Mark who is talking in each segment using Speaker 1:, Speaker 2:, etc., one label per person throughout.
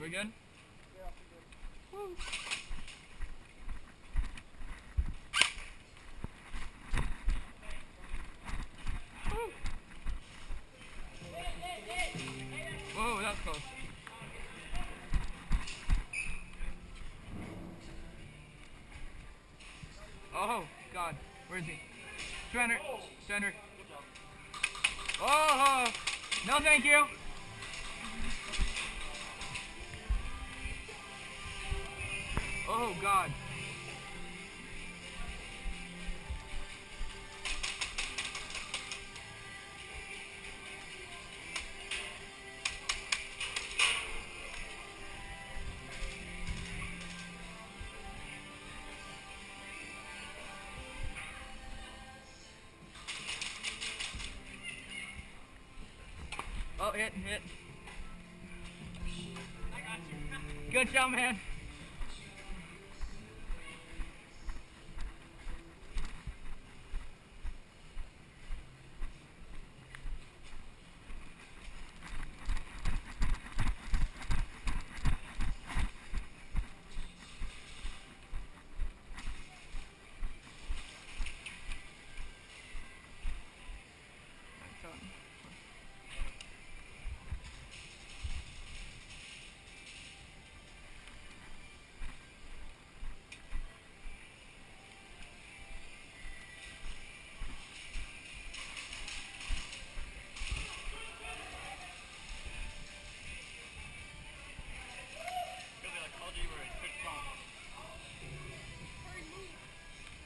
Speaker 1: We're good?
Speaker 2: Yeah, we're good.
Speaker 1: Woo. Whoa, that's close. Oh, God. Where is he? Surrender. Surrender. Oh, no thank you. Oh, God. Oh, hit.
Speaker 2: I got you.
Speaker 1: Good job, man.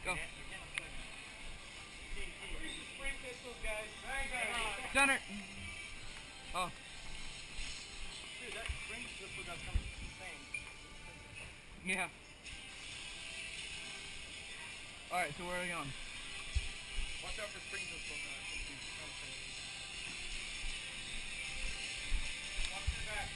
Speaker 1: Go. Center. Oh.
Speaker 2: Dude, that spring pistol got something insane.
Speaker 1: Yeah. Alright, so where are we going?
Speaker 2: Watch out for spring pistol guys. Watch your back.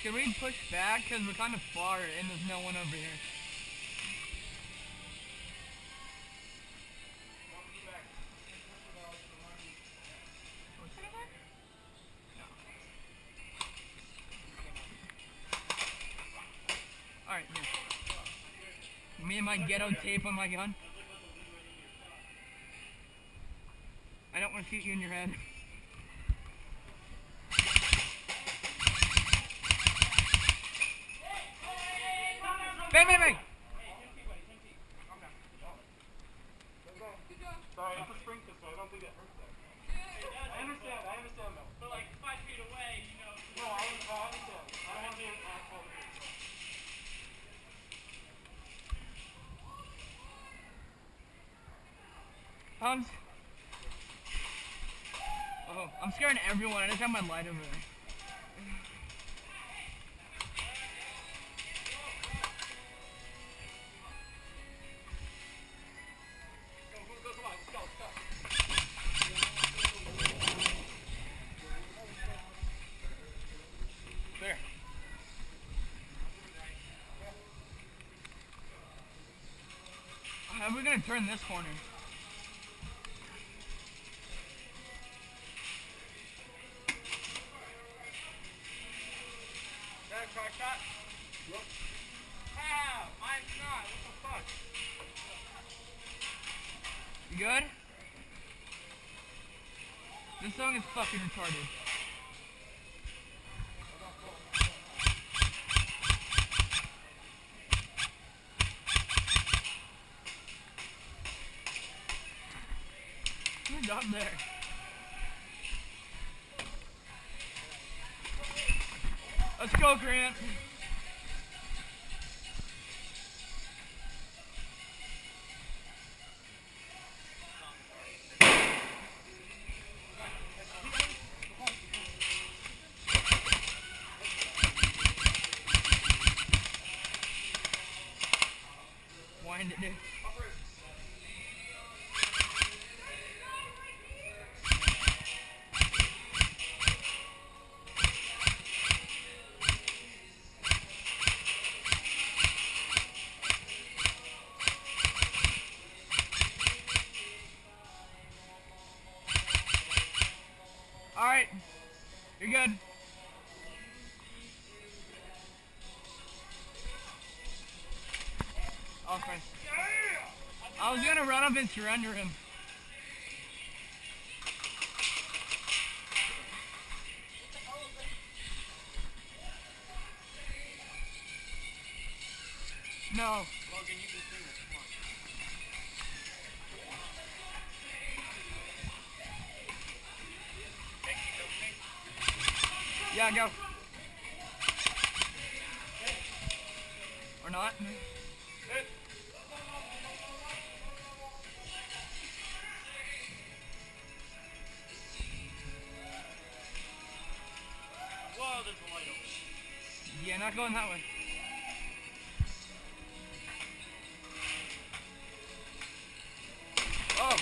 Speaker 1: Should we push back? Because we're kind of far and there's no one over here. Alright, here. Me and my ghetto tape on my gun. I don't want to shoot you in your head. Bang, bang, bang!
Speaker 2: Sorry, it's a spring pistol. I don't think that hurts that. I understand though.
Speaker 3: But like 5 feet away, you know.
Speaker 2: No, I understand. I don't want to be an asshole.
Speaker 1: Oh, I'm scaring everyone. I just have my light over there. There. How are we gonna turn this corner?
Speaker 2: That crack shot? Yep. How? Mine's not. What the fuck?
Speaker 1: You good? This song is fucking retarded. Good job there. Let's go, Grant. Wind it, dude. You're good. Okay. I was gonna run up and surrender him. No.
Speaker 2: Logan, you can sing it. Come on.
Speaker 1: Yeah, go. Or not.
Speaker 2: Whoa, there's a light over.
Speaker 1: Yeah, not going that way. Oh.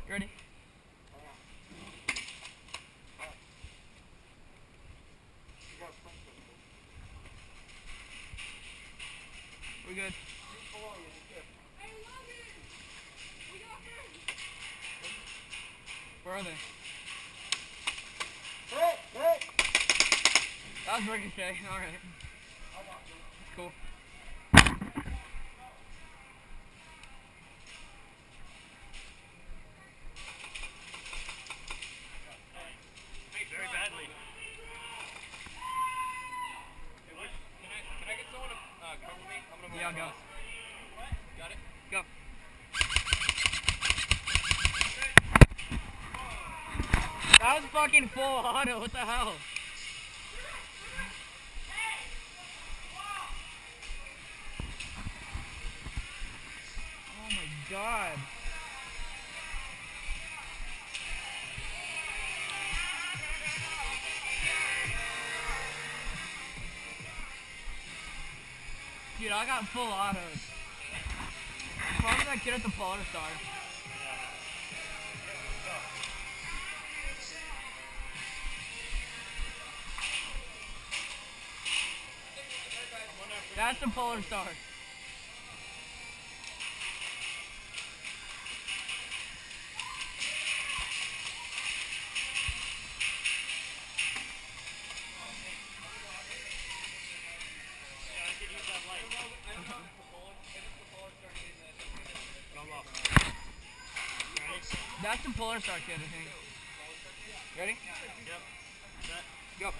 Speaker 1: You ready? We good. Where are they? That was Ricochet. Alright. Cool.
Speaker 2: Very badly. Can I get someone to cover me? I'm gonna move.
Speaker 1: Yeah, go.
Speaker 2: Got it?
Speaker 1: Go. That was fucking full auto. What the hell? Oh my god. Dude, I got full autos. Probably that kid at the Polar Star. That's the Polar Star. That's the Polar Star kid, I think. Ready?
Speaker 2: Yep. Set.
Speaker 1: Go.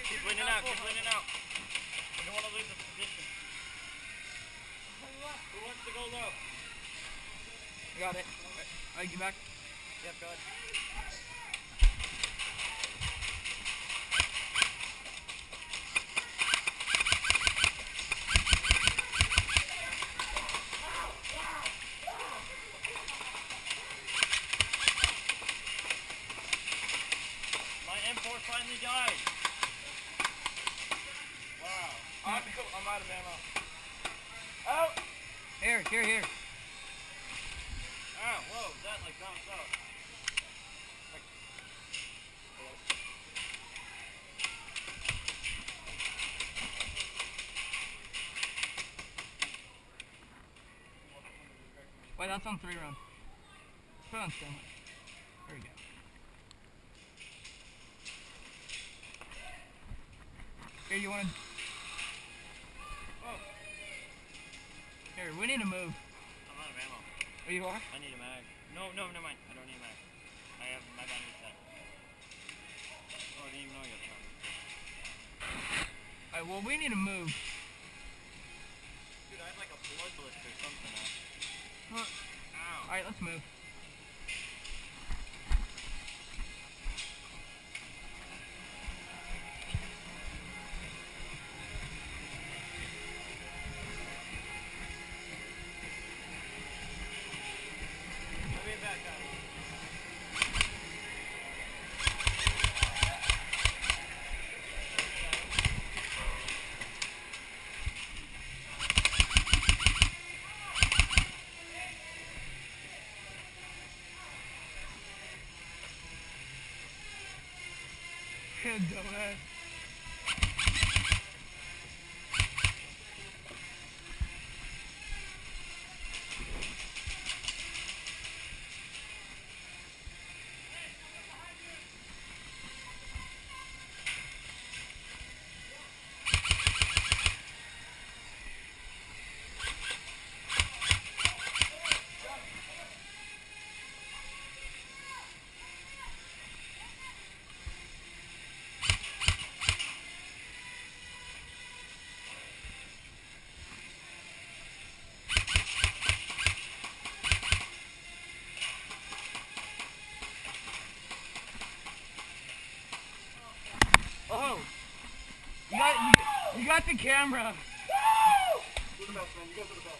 Speaker 2: Keep leaning out, keep leaning out. We don't want to lose the position. Who wants to go low?
Speaker 1: Got it. Alright, get back.
Speaker 2: Yep, go ahead. My M4 finally died. Wow. I'm out of ammo. Oh!
Speaker 1: Here.
Speaker 2: Ah, whoa, that like bounced out.
Speaker 1: Wait, that's on 3 round. Put it on stalemate. There we go. Here, you want to...
Speaker 2: Oh.
Speaker 1: Here, we need to move.
Speaker 2: I'm out of ammo.
Speaker 1: Oh, you are?
Speaker 2: I need a mag. No, never mind. I don't need a mag. I have my battery set. didn't even know I got shot.
Speaker 1: Alright, well, we need to move.
Speaker 2: Dude, I had like a blood blister or something else. Ow.
Speaker 1: Alright, let's move.
Speaker 2: I'll be back, guys.
Speaker 1: Dumbass. Oh! You got the camera!
Speaker 2: You're the best, man. You guys are the best.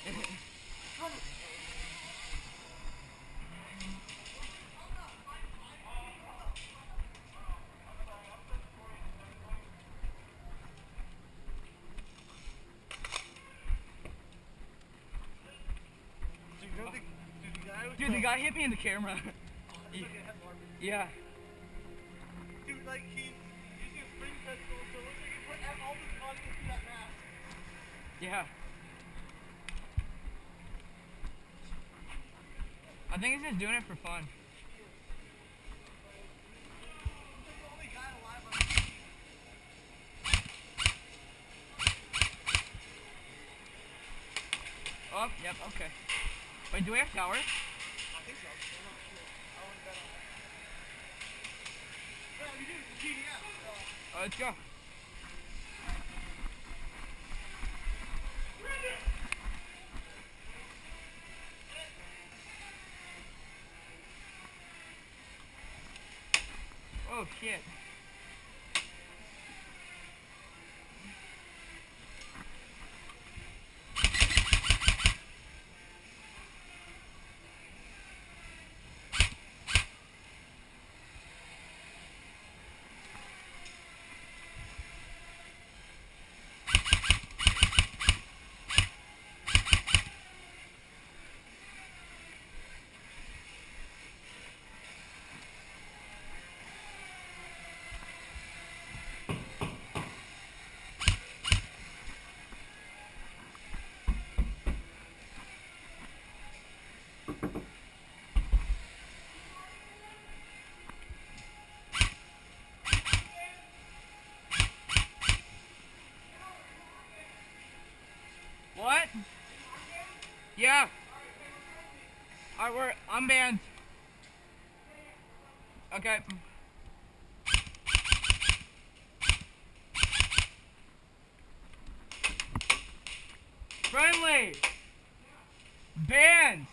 Speaker 1: Dude, the guy hit me in the camera. Yeah.
Speaker 2: Dude, like, he's using a spring pistol, so it looks like he put all this content through that mask.
Speaker 1: Yeah. I think he's just doing it for fun.
Speaker 2: He's the only guy alive on the team.
Speaker 1: Oh, yep, okay. Wait, do we have towers?
Speaker 2: I think so. I'm not sure. I wouldn't bet on that. Yeah, we do. It's a GDM. So.
Speaker 1: Let's go. Oh shit. What? Yeah. I'm banned. Okay. Friendly. Banned.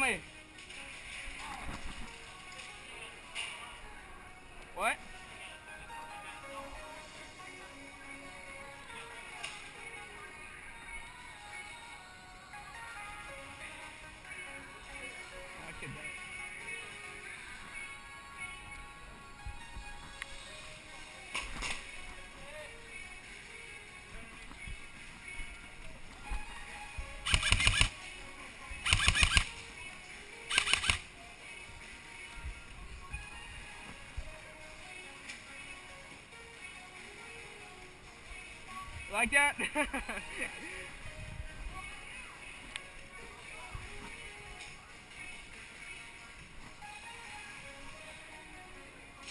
Speaker 1: me. What? I could die. Like that?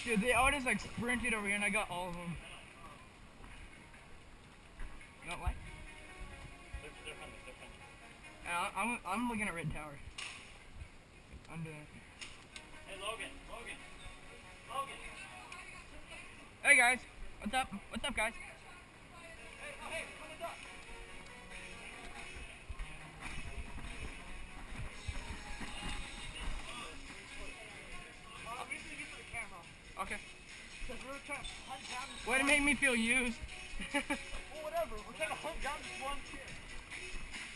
Speaker 1: Dude, they all just like sprinted over here and I got all of them. You know what?
Speaker 2: They're funny, they're funny.
Speaker 1: I'm looking at Red Tower. I'm doing it.
Speaker 2: Hey, Logan.
Speaker 1: Hey guys, what's up? What's up, guys?
Speaker 2: Hey, come on up. We need to get to the camera.
Speaker 1: Okay.
Speaker 2: Because we're trying to hunt down this
Speaker 1: Way to make me feel used.
Speaker 2: Well, whatever. We're trying to hunt down this one kid.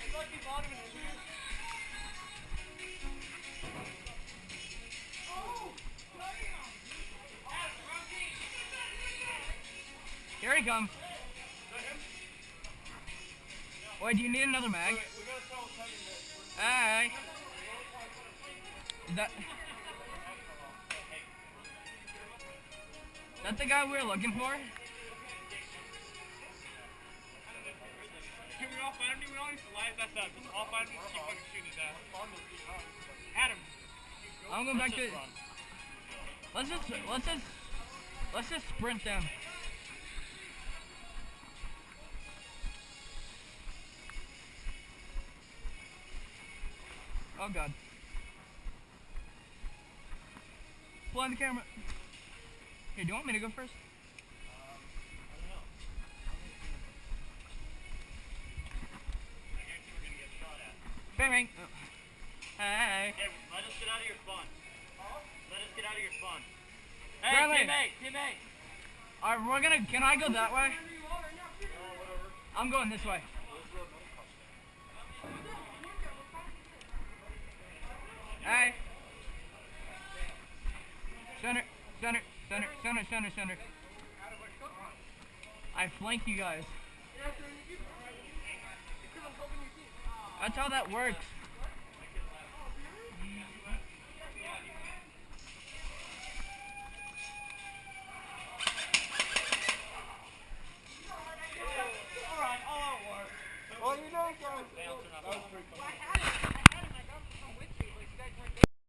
Speaker 2: It's like he's not even in here.
Speaker 1: Here he comes. Wait, do you need another mag?
Speaker 2: We gotta tell Kevin that
Speaker 1: Hey. That's the guy we were looking for?
Speaker 2: Can we all find him? We all need to light that up. Just all find him and keep fucking shooting his ass. Adam.
Speaker 1: I'm going back to. Let's just sprint down. Oh god. Blind the camera. Here, do you want me to go first?
Speaker 2: I don't know. I guarantee we're gonna get shot at.
Speaker 1: Bang bang. Oh. Hey.
Speaker 2: Hey, let us get out of your spawn. Let us get out of your spawn. Hey,
Speaker 1: Bradley.
Speaker 2: teammate.
Speaker 1: Alright, we're gonna. Can I go that way? I'm going this way. Hey. Center. I flank you guys. That's how that works.